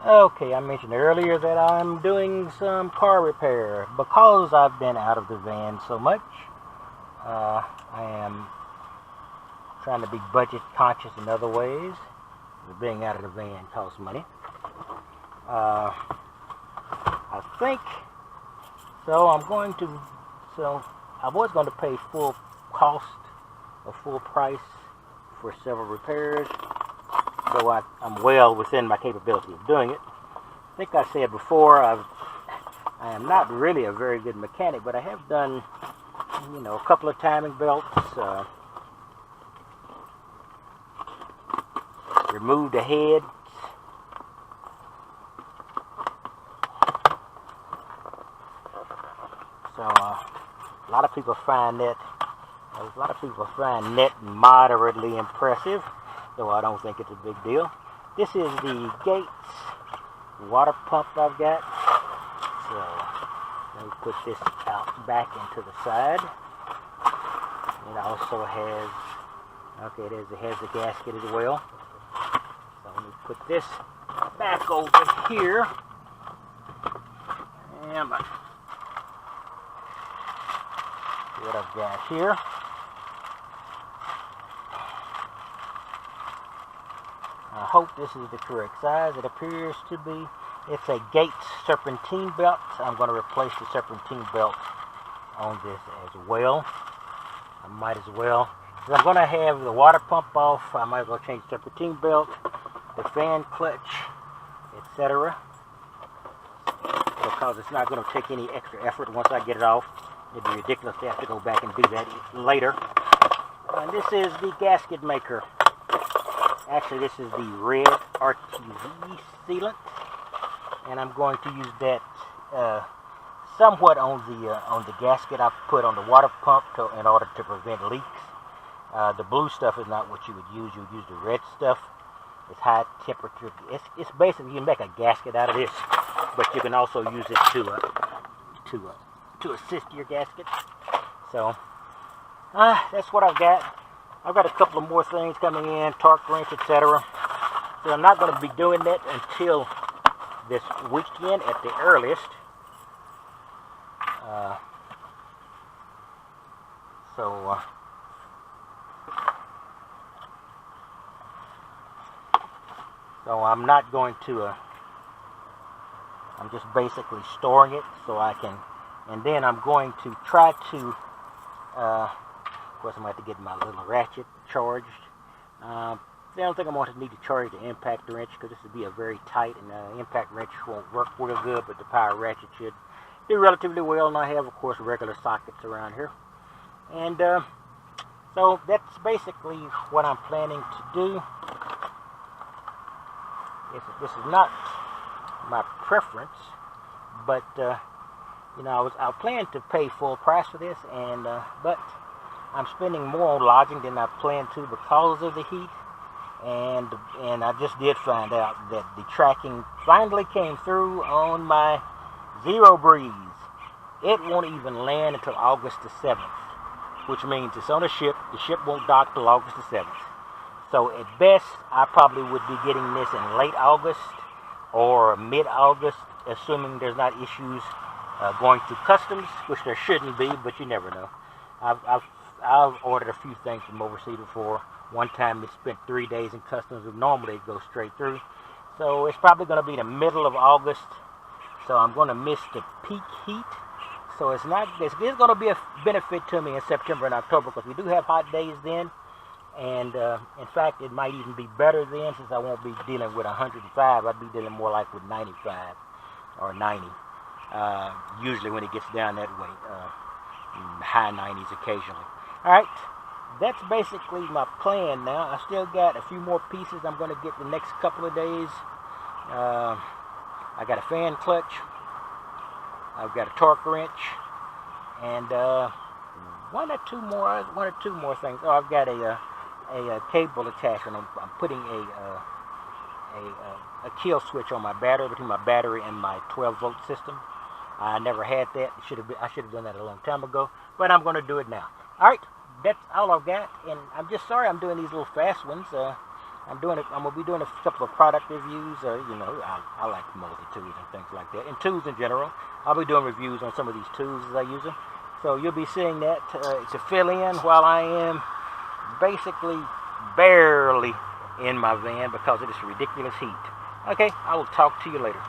Okay, I mentioned earlier that I'm doing some car repair. Because I've been out of the van so much, I am trying to be budget conscious in other ways. Being out of the van costs money. I think so. So I was going to pay full cost or full price for several repairs, though I'm well within my capability of doing it. I think I said before I am not really a very good mechanic, but I have done, a couple of timing belts, removed the head. So a lot of people find that moderately impressive, though I don't think it's a big deal. This is the Gates water pump I've got. So let me put this out back into the side. It also has, it has the gasket as well. So let me put this back over here. And what I've got here. I hope this is the correct size. It appears to be. It's a Gates serpentine belt. I'm going to replace the serpentine belt on this as well. I might as well. I'm going to have the water pump off. I might as well change the serpentine belt, the fan clutch, etc. Because it's not going to take any extra effort once I get it off. It'd be ridiculous to have to go back and do that later. And this is the gasket maker. Actually, this is the red RTV sealant, and I'm going to use that somewhat on the gasket I put on the water pump in order to prevent leaks. The blue stuff is not what you would use. You would use the red stuff. It's high temperature. It's basically, you can make a gasket out of this, but you can also use it to assist your gasket. So that's what I've got. I've got a couple of more things coming in, torque wrench, etc. So I'm not going to be doing that until this weekend at the earliest. So I'm not going to, I'm just basically storing it so I can, and then I'm going to try to, of course I'm going to have to get my little ratchet charged. I don't think I'm going to need to charge the impact wrench because this would be a very tight, and the impact wrench won't work real good, but the power ratchet should do relatively well, and I have, of course, regular sockets around here. And so that's basically what I'm planning to do. This is not my preference, but I planned to pay full price for this, and but I'm spending more on lodging than I planned to because of the heat, and I just did find out that the tracking finally came through on my Zero Breeze. It won't even land until August the 7th, which means it's on a ship. The ship won't dock till August the 7th. So at best, I probably would be getting this in late August or mid-August, assuming there's not issues going through customs, which there shouldn't be, but you never know. I've ordered a few things from overseas before. One time it spent 3 days in customs, and normally it goes straight through. So it's probably going to be the middle of August. So I'm going to miss the peak heat. So it's going to be a benefit to me in September and October because we do have hot days then. And in fact, it might even be better then since I won't be dealing with 105. I'd be dealing more like with 95 or 90. Usually when it gets down that way, high 90s occasionally. All right, that's basically my plan now. I still got a few more pieces I'm going to get the next couple of days. I got a fan clutch. I've got a torque wrench, and one or two more things. Oh, I've got a cable attachment. I'm putting a kill switch on my battery, between my battery and my 12-volt system. I never had that. I should have done that a long time ago, but I'm going to do it now. All right, that's all I've got, and I'm just sorry I'm doing these little fast ones. I'm gonna be doing a couple of product reviews. You know, I like multi-tools and things like that, and tools in general. I'll be doing reviews on some of these tools as I use them. So you'll be seeing that to fill in while I am basically barely in my van because of this ridiculous heat. Okay, I will talk to you later.